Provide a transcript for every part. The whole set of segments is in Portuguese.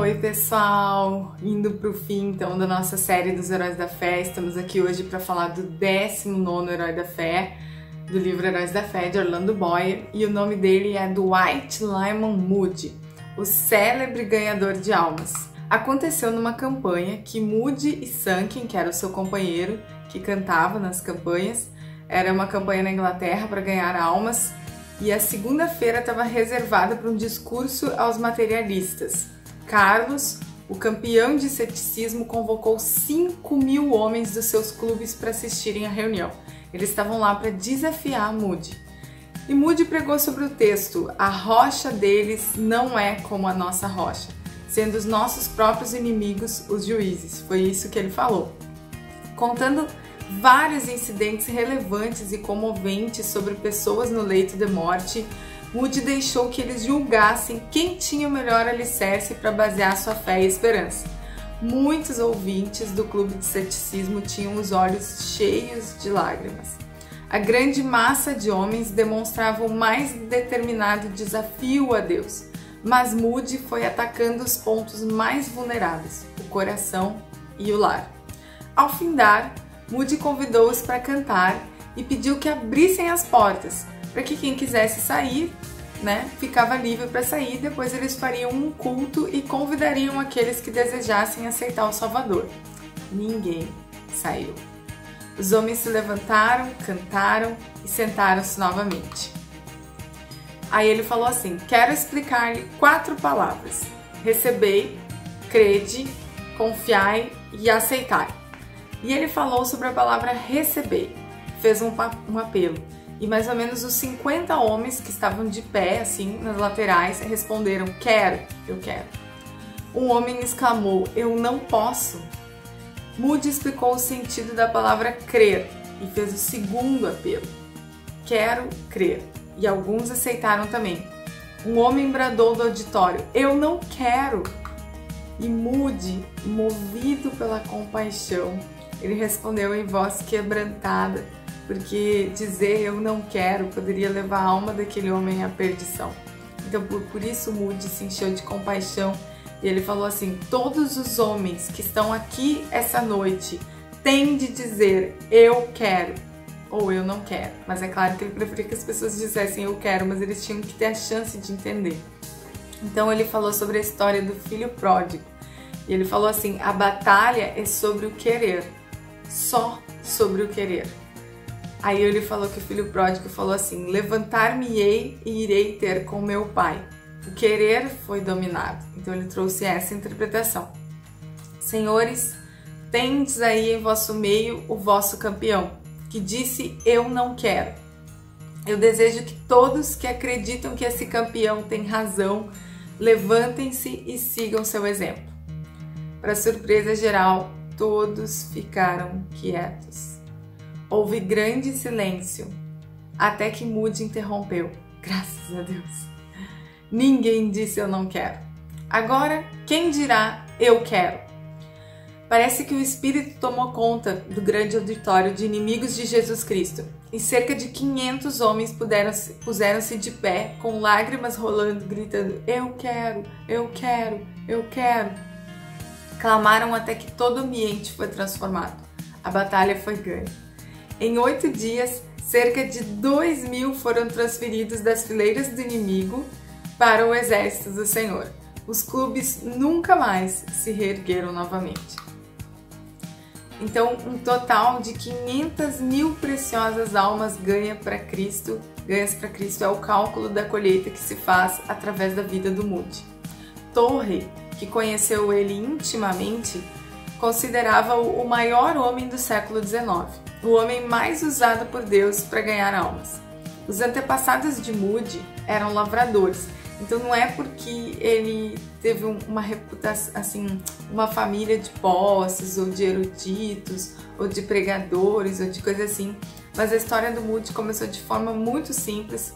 Oi pessoal, indo para o fim então da nossa série dos Heróis da Fé. Estamos aqui hoje para falar do 19º Herói da Fé, do livro Heróis da Fé de Orlando Boyer, e o nome dele é Dwight Lyman Moody, o célebre ganhador de almas. Aconteceu numa campanha que Moody e Sankin, que era o seu companheiro que cantava nas campanhas, era uma campanha na Inglaterra para ganhar almas, e a segunda-feira estava reservada para um discurso aos materialistas. Carlos, o campeão de ceticismo, convocou 5.000 homens dos seus clubes para assistirem à reunião. Eles estavam lá para desafiar Moody. E Moody pregou sobre o texto: a rocha deles não é como a nossa rocha, sendo os nossos próprios inimigos os juízes. Foi isso que ele falou, contando vários incidentes relevantes e comoventes sobre pessoas no leito de morte. Moody deixou que eles julgassem quem tinha o melhor alicerce para basear sua fé e esperança. Muitos ouvintes do clube de ceticismo tinham os olhos cheios de lágrimas. A grande massa de homens demonstrava o mais determinado desafio a Deus, mas Moody foi atacando os pontos mais vulneráveis, o coração e o lar. Ao findar, Moody convidou-os para cantar e pediu que abrissem as portas, para que quem quisesse sair, ficava livre para sair. Depois eles fariam um culto e convidariam aqueles que desejassem aceitar o Salvador. Ninguém saiu. Os homens se levantaram, cantaram e sentaram-se novamente. Aí ele falou assim: quero explicar-lhe 4 palavras: recebei, crede, confiai e aceitai. E ele falou sobre a palavra receber, fez um apelo. E mais ou menos os 50 homens que estavam de pé, assim, nas laterais, responderam: quero, eu quero. Um homem exclamou: eu não posso. Moody explicou o sentido da palavra crer e fez o segundo apelo: quero crer. E alguns aceitaram também. Um homem bradou do auditório: eu não quero. E Moody, movido pela compaixão, ele respondeu em voz quebrantada, porque dizer eu não quero poderia levar a alma daquele homem à perdição. Então por isso Moody se encheu de compaixão e ele falou assim: todos os homens que estão aqui essa noite têm de dizer eu quero ou eu não quero. Mas é claro que ele preferia que as pessoas dissessem eu quero, mas eles tinham que ter a chance de entender. Então ele falou sobre a história do filho pródigo e ele falou assim: a batalha é sobre o querer, só sobre o querer. Aí ele falou que o filho pródigo falou assim: levantar-me-ei e irei ter com meu pai. O querer foi dominado. Então ele trouxe essa interpretação. Senhores, tendes aí em vosso meio o vosso campeão, que disse eu não quero. Eu desejo que todos que acreditam que esse campeão tem razão, levantem-se e sigam seu exemplo. Para surpresa geral, todos ficaram quietos. Houve grande silêncio, até que Moody interrompeu. Graças a Deus. Ninguém disse eu não quero. Agora, quem dirá eu quero? Parece que o Espírito tomou conta do grande auditório de inimigos de Jesus Cristo, e cerca de 500 homens puseram-se de pé, com lágrimas rolando, gritando eu quero, eu quero, eu quero. Clamaram até que todo o ambiente foi transformado. A batalha foi ganha. Em 8 dias, cerca de 2.000 foram transferidos das fileiras do inimigo para o exército do Senhor. Os clubes nunca mais se reergueram novamente. Então, um total de 500.000 preciosas almas ganhas para Cristo é o cálculo da colheita que se faz através da vida do Moody. Torrey, que conheceu ele intimamente, considerava-o o maior homem do século XIX, o homem mais usado por Deus para ganhar almas. Os antepassados de Moody eram lavradores, então não é porque ele teve uma reputação, assim, uma família de posses, ou de eruditos, ou de pregadores, ou de coisa assim, mas a história do Moody começou de forma muito simples.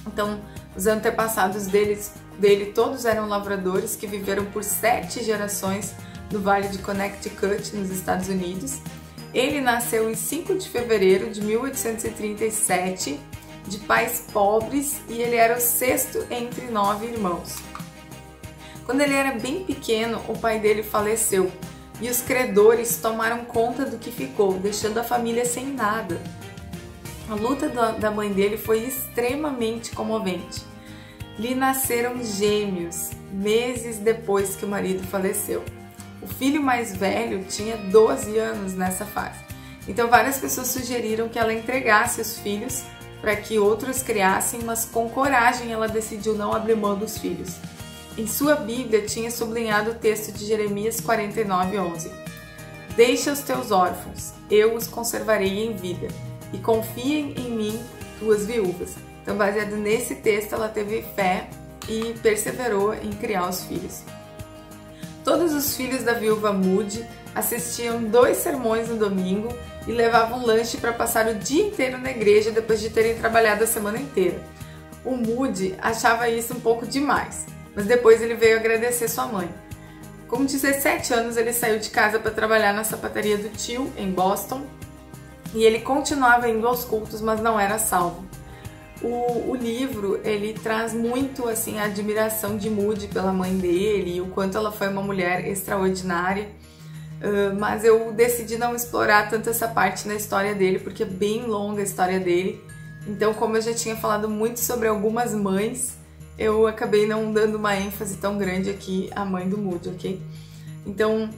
Então, os antepassados dele todos eram lavradores que viveram por 7 gerações no Vale de Connecticut, nos Estados Unidos. Ele nasceu em 5 de fevereiro de 1837, de pais pobres, e ele era o 6º entre 9 irmãos. Quando ele era bem pequeno, o pai dele faleceu e os credores tomaram conta do que ficou, deixando a família sem nada. A luta da mãe dele foi extremamente comovente. Lhe nasceram gêmeos meses depois que o marido faleceu. O filho mais velho tinha 12 anos nessa fase. Então várias pessoas sugeriram que ela entregasse os filhos para que outros criassem, mas com coragem ela decidiu não abrir mão dos filhos. Em sua Bíblia tinha sublinhado o texto de Jeremias 49:11. Deixa os teus órfãos, eu os conservarei em vida, e confiem em mim, tuas viúvas. Então, baseado nesse texto, ela teve fé e perseverou em criar os filhos. Todos os filhos da viúva Moody assistiam 2 sermões no domingo e levavam lanche para passar o dia inteiro na igreja depois de terem trabalhado a semana inteira. O Moody achava isso um pouco demais, mas depois ele veio agradecer sua mãe. Com 17 anos, ele saiu de casa para trabalhar na sapataria do tio, em Boston, e ele continuava indo aos cultos, mas não era salvo. O livro, ele traz muito assim a admiração de Moody pela mãe dele e o quanto ela foi uma mulher extraordinária, mas eu decidi não explorar tanto essa parte na história dele, porque é bem longa a história dele. Então, como eu já tinha falado muito sobre algumas mães, eu acabei não dando uma ênfase tão grande aqui à mãe do Moody, ok? Então,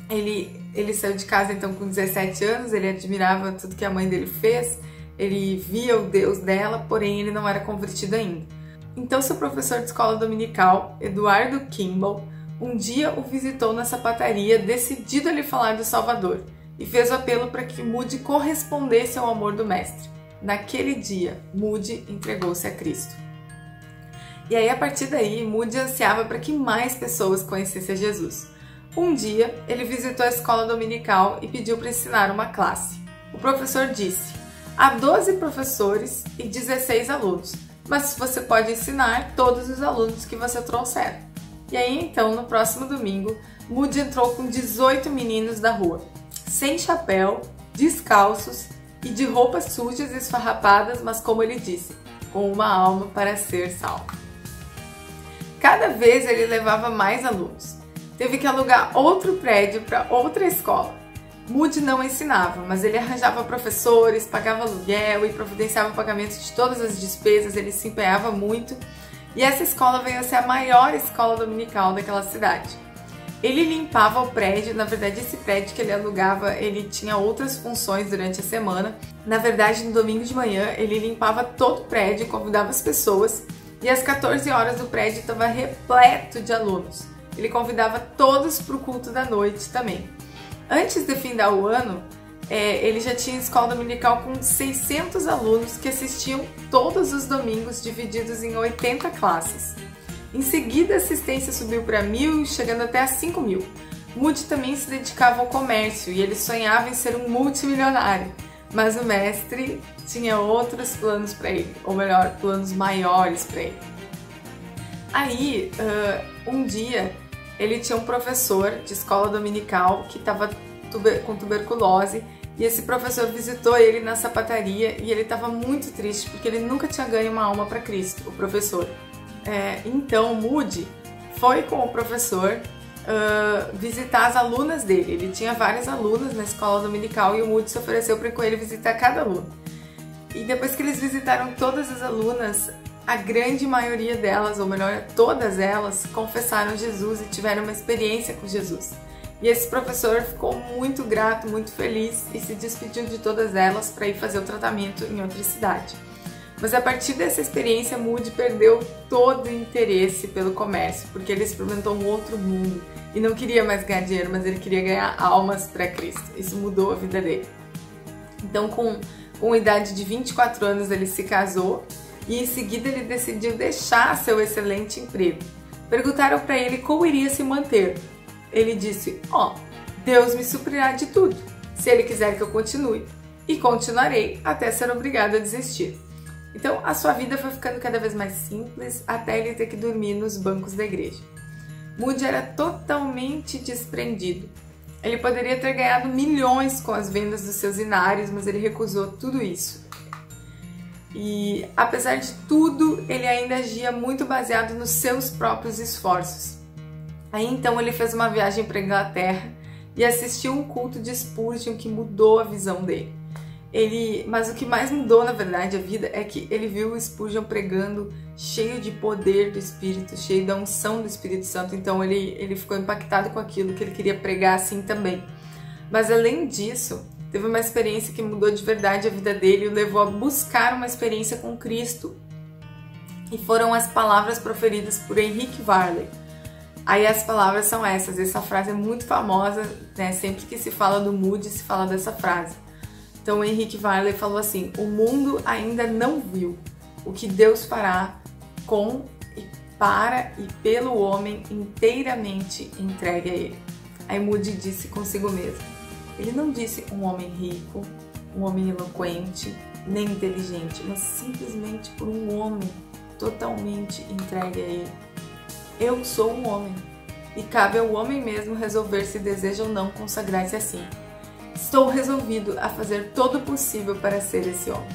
ele saiu de casa então com 17 anos, ele admirava tudo que a mãe dele fez, ele via o Deus dela, porém ele não era convertido ainda. Então seu professor de escola dominical, Eduardo Kimball, um dia o visitou na sapataria, decidido a lhe falar do Salvador, e fez o apelo para que Moody correspondesse ao amor do mestre. Naquele dia, Moody entregou-se a Cristo. E aí, a partir daí, Moody ansiava para que mais pessoas conhecessem Jesus. Um dia, ele visitou a escola dominical e pediu para ensinar uma classe. O professor disse: há 12 professores e 16 alunos, mas você pode ensinar todos os alunos que você trouxer. E aí, então, no próximo domingo, Moody entrou com 18 meninos da rua, sem chapéu, descalços e de roupas sujas e esfarrapadas, mas como ele disse, com uma alma para ser salvo. Cada vez ele levava mais alunos. Teve que alugar outro prédio para outra escola. Moody não ensinava, mas ele arranjava professores, pagava aluguel e providenciava o pagamento de todas as despesas, ele se empenhava muito. E essa escola veio a ser a maior escola dominical daquela cidade. Ele limpava o prédio, na verdade esse prédio que ele alugava, ele tinha outras funções durante a semana. Na verdade, no domingo de manhã, ele limpava todo o prédio, convidava as pessoas e às 14 horas o prédio estava repleto de alunos. Ele convidava todos para o culto da noite também. Antes de findar o ano, ele já tinha escola dominical com 600 alunos que assistiam todos os domingos, divididos em 80 classes. Em seguida, a assistência subiu para 1.000, chegando até a 5.000. Moody também se dedicava ao comércio e ele sonhava em ser um multimilionário, mas o mestre tinha outros planos para ele, ou melhor, planos maiores para ele. Aí, um dia, ele tinha um professor de escola dominical que estava com tuberculose e esse professor visitou ele na sapataria e ele estava muito triste porque ele nunca tinha ganho uma alma para Cristo, o professor. Então Moody foi com o professor visitar as alunas dele. Ele tinha várias alunas na escola dominical e o Moody se ofereceu para ir com ele visitar cada aluna. E depois que eles visitaram todas as alunas, a grande maioria delas, ou melhor, todas elas, confessaram Jesus e tiveram uma experiência com Jesus. E esse professor ficou muito grato, muito feliz e se despediu de todas elas para ir fazer o tratamento em outra cidade. Mas a partir dessa experiência, Moody perdeu todo o interesse pelo comércio, porque ele experimentou um outro mundo e não queria mais ganhar dinheiro, mas ele queria ganhar almas para Cristo. Isso mudou a vida dele. Então, com a idade de 24 anos, ele se casou e em seguida ele decidiu deixar seu excelente emprego. Perguntaram para ele como iria se manter. Ele disse: Deus me suprirá de tudo, se Ele quiser que eu continue, e continuarei até ser obrigado a desistir. Então a sua vida foi ficando cada vez mais simples até ele ter que dormir nos bancos da igreja. Moody era totalmente desprendido. Ele poderia ter ganhado milhões com as vendas dos seus inários, mas ele recusou tudo isso. E apesar de tudo, ele ainda agia muito baseado nos seus próprios esforços. Aí então ele fez uma viagem para Inglaterra e assistiu um culto de Spurgeon que mudou a visão dele. Mas o que mais mudou, na verdade, a vida é que ele viu o Spurgeon pregando cheio de poder do Espírito, cheio da unção do Espírito Santo. Então ele ficou impactado com aquilo, que ele queria pregar assim também. Mas além disso, teve uma experiência que mudou de verdade a vida dele e o levou a buscar uma experiência com Cristo. E foram as palavras proferidas por Henrique Varley. Aí as palavras são essas, essa frase é muito famosa, né? Sempre que se fala do Moody, se fala dessa frase. Então o Henrique Varley falou assim: o mundo ainda não viu o que Deus fará com e para e pelo homem inteiramente entregue a ele. Aí Moody disse consigo mesmo. Ele não disse um homem rico, um homem eloquente, nem inteligente, mas simplesmente por um homem totalmente entregue a ele. Eu sou um homem e cabe ao homem mesmo resolver se deseja ou não consagrar-se assim. Estou resolvido a fazer todo o possível para ser esse homem.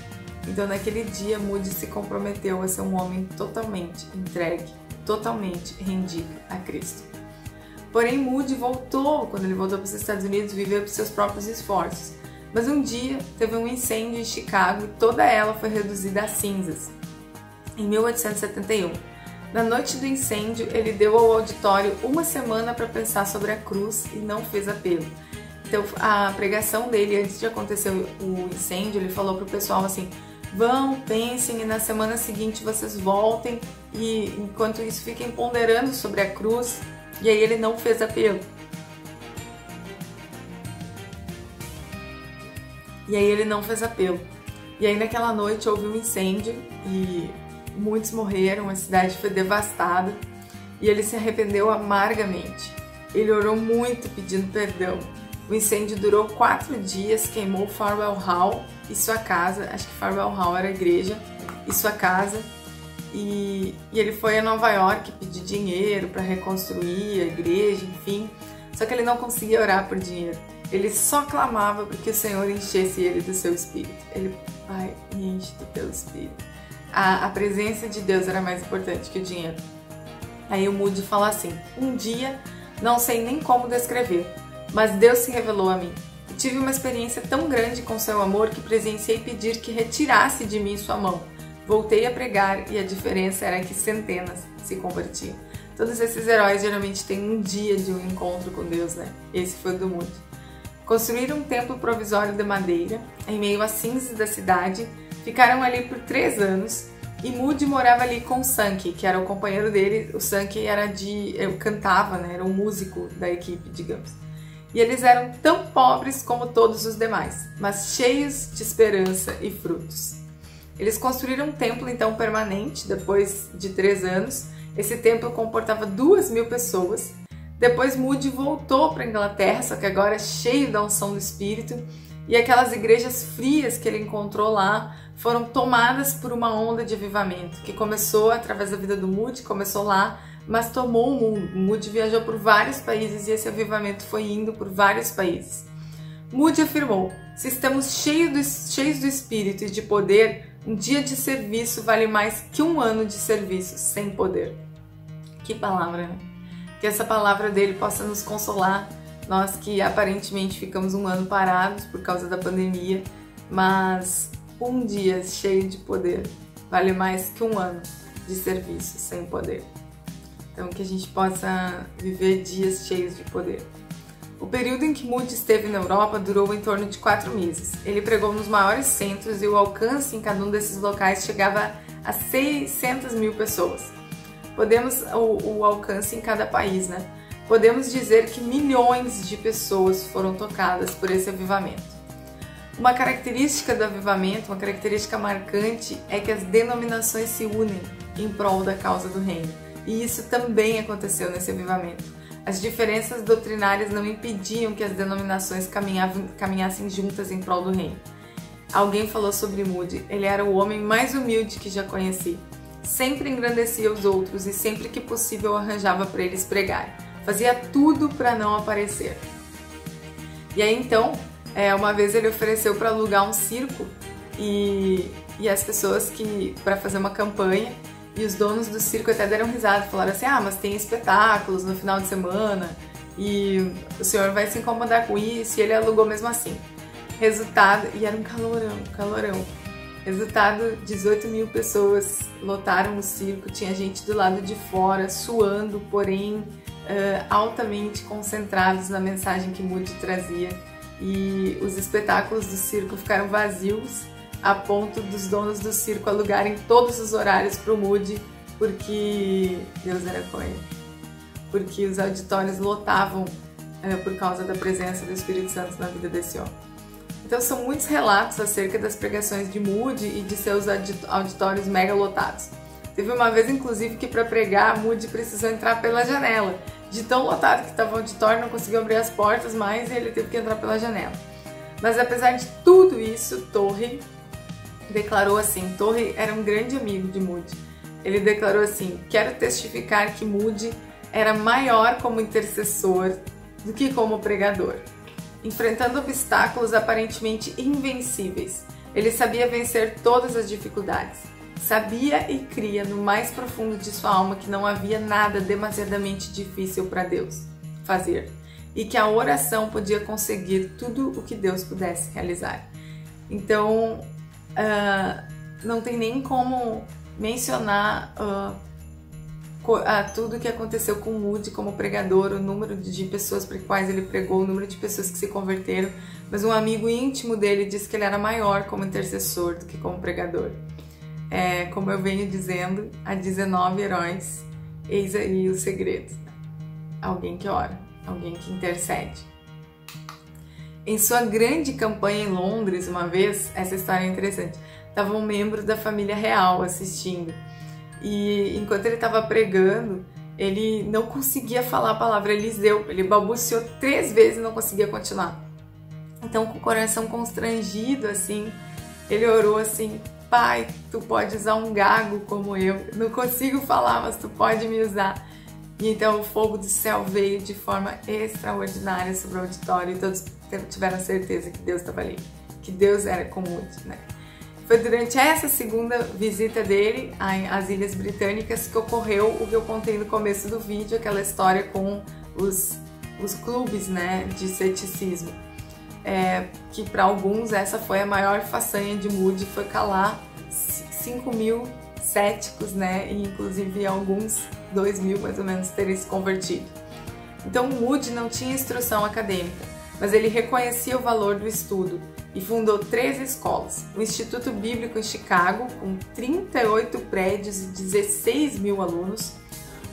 Então naquele dia Moody se comprometeu a ser um homem totalmente entregue, totalmente rendido a Cristo. Porém Moody quando ele voltou para os Estados Unidos, viveu por seus próprios esforços. Mas um dia teve um incêndio em Chicago e toda ela foi reduzida a cinzas. Em 1871, na noite do incêndio, ele deu ao auditório uma semana para pensar sobre a cruz e não fez apelo. Então, a pregação dele, antes de acontecer o incêndio, ele falou para o pessoal assim: vão, pensem e na semana seguinte vocês voltem e enquanto isso fiquem ponderando sobre a cruz. E aí ele não fez apelo. E aí naquela noite houve um incêndio e muitos morreram, a cidade foi devastada e ele se arrependeu amargamente. Ele orou muito pedindo perdão. O incêndio durou 4 dias, queimou Farwell Hall e sua casa, acho que Farwell Hall era a igreja, e sua casa. E ele foi a Nova York pedir dinheiro para reconstruir a igreja, enfim. Só que ele não conseguia orar por dinheiro. Ele só clamava para que o Senhor enchesse ele do seu espírito. Ele, Pai, me enche do teu espírito. A presença de Deus era mais importante que o dinheiro. Aí o Moody fala assim: um dia, não sei nem como descrever, mas Deus se revelou a mim. E tive uma experiência tão grande com seu amor que presenciei pedir que retirasse de mim sua mão. Voltei a pregar e a diferença era que centenas se convertiam. Todos esses heróis geralmente têm um dia de um encontro com Deus, né? Esse foi o do Moody. Construíram um templo provisório de madeira, em meio às cinzas da cidade, ficaram ali por 3 anos e Moody morava ali com Sankey, que era o companheiro dele. O Sankey cantava, né? Era um músico da equipe, digamos. E eles eram tão pobres como todos os demais, mas cheios de esperança e frutos. Eles construíram um templo então permanente depois de 3 anos. Esse templo comportava 2.000 pessoas. Depois Moody voltou para a Inglaterra, só que agora cheio da unção do Espírito. E aquelas igrejas frias que ele encontrou lá foram tomadas por uma onda de avivamento, que começou através da vida do Moody, começou lá, mas tomou o mundo. Moody viajou por vários países e esse avivamento foi indo por vários países. Moody afirmou: se estamos cheios do Espírito e de poder, um dia de serviço vale mais que 1 ano de serviço sem poder. Que palavra, né? Que essa palavra dele possa nos consolar, nós que aparentemente ficamos 1 ano parados por causa da pandemia, mas um dia cheio de poder vale mais que 1 ano de serviço sem poder. Então que a gente possa viver dias cheios de poder. O período em que Moody esteve na Europa durou em torno de 4 meses. Ele pregou nos maiores centros e o alcance em cada um desses locais chegava a 600.000 pessoas. O alcance em cada país, né? Podemos dizer que milhões de pessoas foram tocadas por esse avivamento. Uma característica do avivamento, uma característica marcante, é que as denominações se unem em prol da causa do reino. E isso também aconteceu nesse avivamento. As diferenças doutrinárias não impediam que as denominações caminhassem juntas em prol do reino. Alguém falou sobre Moody: ele era o homem mais humilde que já conheci. Sempre engrandecia os outros e sempre que possível arranjava para eles pregar. Fazia tudo para não aparecer. E aí então, uma vez ele ofereceu para alugar um circo e as pessoas para fazer uma campanha, E os donos do circo até deram risada, falaram assim, mas tem espetáculos no final de semana e o senhor vai se incomodar com isso, e ele alugou mesmo assim. Resultado, e era um calorão. Resultado, 18 mil pessoas lotaram o circo, tinha gente do lado de fora, suando, porém altamente concentrados na mensagem que Moody trazia. E os espetáculos do circo ficaram vazios, a ponto dos donos do circo alugarem todos os horários para o Moody, porque Deus era com ele. Porque os auditórios lotavam por causa da presença do Espírito Santo na vida desse homem. Então são muitos relatos acerca das pregações de Moody e de seus auditórios mega lotados. Teve uma vez, inclusive, que para pregar, Moody precisou entrar pela janela. De tão lotado que estava o auditório, não conseguiu abrir as portas mais e ele teve que entrar pela janela. Mas apesar de tudo isso, Torrey declarou assim, Torrey era um grande amigo de Moody. Ele declarou assim, quero testificar que Moody era maior como intercessor do que como pregador. Enfrentando obstáculos aparentemente invencíveis, ele sabia vencer todas as dificuldades. Sabia e cria no mais profundo de sua alma que não havia nada demasiadamente difícil para Deus fazer e que a oração podia conseguir tudo o que Deus pudesse realizar. Então, não tem nem como mencionar tudo o que aconteceu com Moody como pregador, o número de pessoas para quais ele pregou, o número de pessoas que se converteram, mas um amigo íntimo dele disse que ele era maior como intercessor do que como pregador. Como eu venho dizendo, há 19 heróis, eis aí o segredo. Alguém que ora, alguém que intercede. Em sua grande campanha em Londres, uma vez, essa história é interessante, estava um membro da família real assistindo. E enquanto ele estava pregando, ele não conseguia falar a palavra Eliseu. Ele balbuciou 3 vezes e não conseguia continuar. Então, com o coração constrangido, assim, ele orou assim, Pai, tu pode usar um gago como eu. Não consigo falar, mas tu pode me usar. E então o fogo do céu veio de forma extraordinária sobre o auditório e todos tiveram certeza que Deus estava ali, que Deus era com Moody, né? Foi durante essa segunda visita dele às Ilhas Britânicas que ocorreu o que eu contei no começo do vídeo, aquela história com os clubes, né, de ceticismo. Que para alguns essa foi a maior façanha de Moody, foi calar 5 mil céticos, né, e inclusive alguns 2 mil mais ou menos terem se convertido. Então Moody não tinha instrução acadêmica, mas ele reconhecia o valor do estudo e fundou 3 escolas, o Instituto Bíblico em Chicago, com 38 prédios e 16 mil alunos,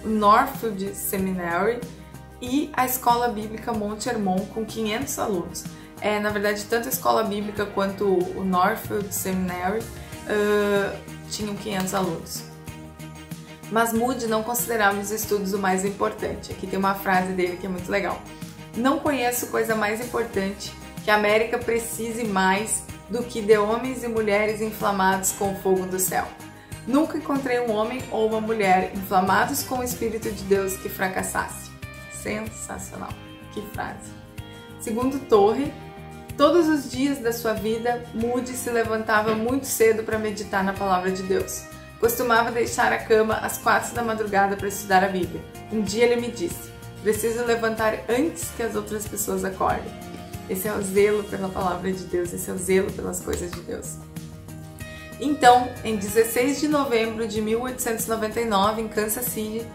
o Northfield Seminary e a Escola Bíblica Monte Hermon, com 500 alunos. Na verdade, tanto a Escola Bíblica quanto o Northfield Seminary tinham 500 alunos. Mas Moody não considerava os estudos o mais importante. Aqui tem uma frase dele que é muito legal. Não conheço coisa mais importante que a América precise mais do que de homens e mulheres inflamados com o fogo do céu. Nunca encontrei um homem ou uma mulher inflamados com o Espírito de Deus que fracassasse. Sensacional! Que frase! Segundo Torrey, todos os dias da sua vida, Moody se levantava muito cedo para meditar na Palavra de Deus. Costumava deixar a cama às 4 da madrugada para estudar a Bíblia. Um dia ele me disse, preciso levantar antes que as outras pessoas acordem. Esse é o zelo pela Palavra de Deus, esse é o zelo pelas coisas de Deus. Então, em 16 de novembro de 1899, em Kansas City,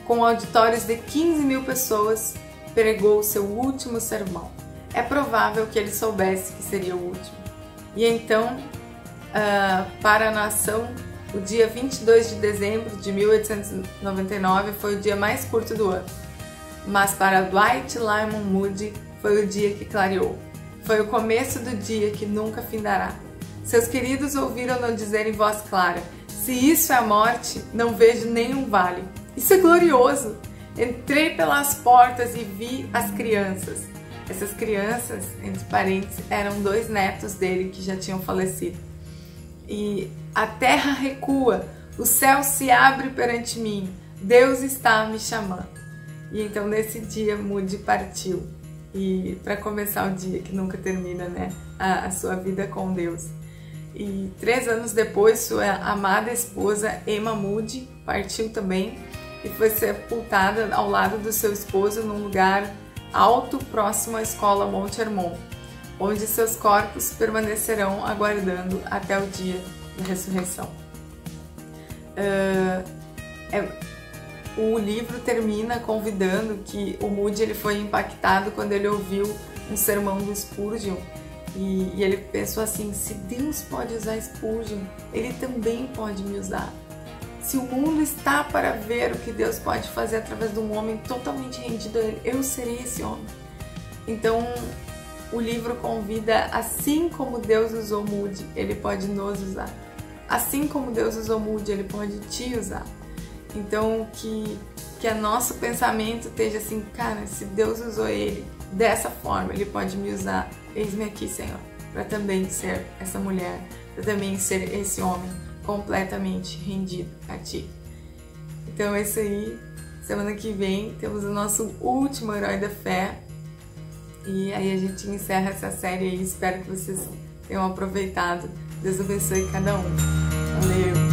com auditórios de 15 mil pessoas, pregou seu último sermão. É provável que ele soubesse que seria o último. E então, para a nação, o dia 22 de dezembro de 1899 foi o dia mais curto do ano. Mas para Dwight Lyman Moody foi o dia que clareou. Foi o começo do dia que nunca findará. Seus queridos ouviram-no dizer em voz clara, se isso é a morte, não vejo nenhum vale. Isso é glorioso! Entrei pelas portas e vi as crianças. Essas crianças, entre parênteses, eram 2 netos dele que já tinham falecido. E a terra recua, o céu se abre perante mim, Deus está me chamando. E então nesse dia Moody partiu. E para começar o dia que nunca termina, né? A sua vida com Deus. E 3 anos depois, sua amada esposa Emma Moody partiu também e foi sepultada ao lado do seu esposo num lugar alto próximo à escola Monte Hermon, onde seus corpos permanecerão aguardando até o dia da ressurreição. O livro termina convidando que o Moody ele foi impactado quando ele ouviu um sermão do Spurgeon e ele pensou assim: se Deus pode usar Spurgeon, ele também pode me usar. Se o mundo está para ver o que Deus pode fazer através de um homem totalmente rendido a Ele, eu serei esse homem. Então, o livro convida, assim como Deus usou Moody, Ele pode nos usar. Assim como Deus usou Moody, Ele pode te usar. Então, que nosso pensamento esteja assim: cara, se Deus usou ele dessa forma, Ele pode me usar. Eis-me aqui, Senhor, para também ser essa mulher, para também ser esse homem completamente rendido a Ti. Então é isso aí. Semana que vem temos o nosso último Herói da Fé. E aí a gente encerra essa série aí. Espero que vocês tenham aproveitado. Deus abençoe cada um. Valeu!